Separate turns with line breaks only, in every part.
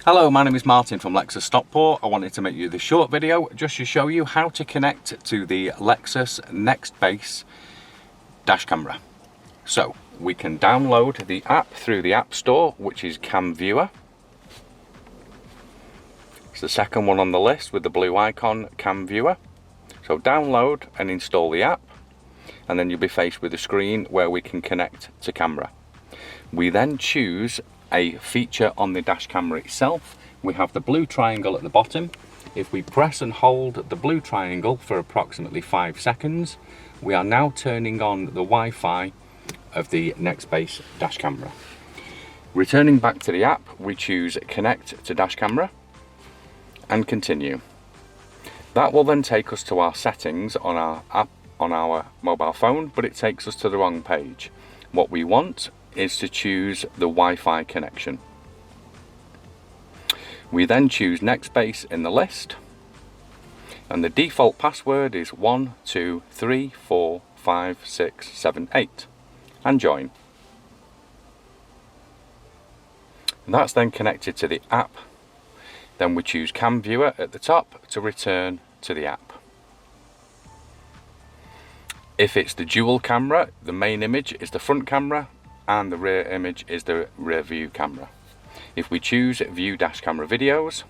Hello, my name is Martin from Lexus Stockport. I wanted to make you this short video just to show you how to connect to the Lexus Nextbase dash camera. So we can download the app through the App Store, which is Cam Viewer. It's the second one on the list with the blue icon, Cam Viewer. So download and install the app, and then you'll be faced with a screen where we can connect to camera. We then choose a feature on the dash camera itself. We have the blue triangle at the bottom. If we press and hold the blue triangle for approximately 5 seconds, we are now turning on the Wi-Fi of the Nextbase dash camera. Returning back to the app, we choose Connect to Dash Camera and Continue. That will then take us to our settings on our app on our mobile phone, but it takes us to the wrong page. What we want is to choose the Wi-Fi connection. We then choose Nextbase in the list, and the default password is 12345678, and join. And that's then connected to the app. Then we choose Cam Viewer at the top to return to the app. If it's the dual camera, the main image is the front camera and the rear image is the rear view camera. If we choose View Dash Camera Videos,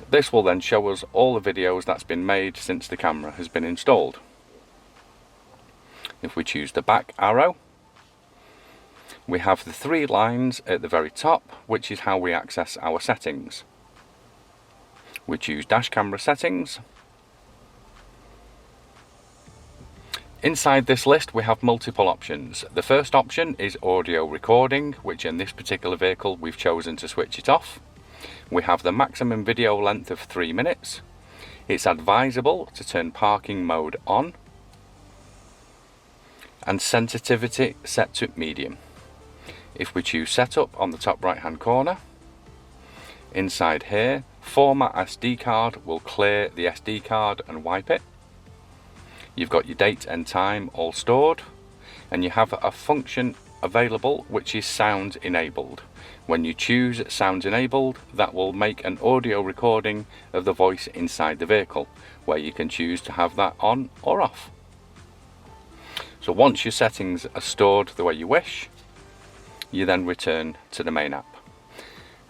this will then show us all the videos that's been made since the camera has been installed. If we choose the back arrow, we have the 3 lines at the very top, which is how we access our settings. We choose Dash Camera Settings. Inside this list we have multiple options. The first option is audio recording, which in this particular vehicle we've chosen to switch it off. We have the maximum video length of 3 minutes. It's advisable to turn parking mode on, and sensitivity set to medium. If we choose Setup on the top right hand corner, inside here, Format SD card will clear the SD card and wipe it. You've got your date and time all stored, and you have a function available which is sound enabled. When you choose sound enabled, that will make an audio recording of the voice inside the vehicle, where you can choose to have that on or off. So once your settings are stored the way you wish, you then return to the main app.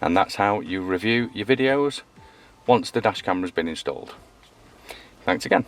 And that's how you review your videos once the dash camera has been installed. Thanks again.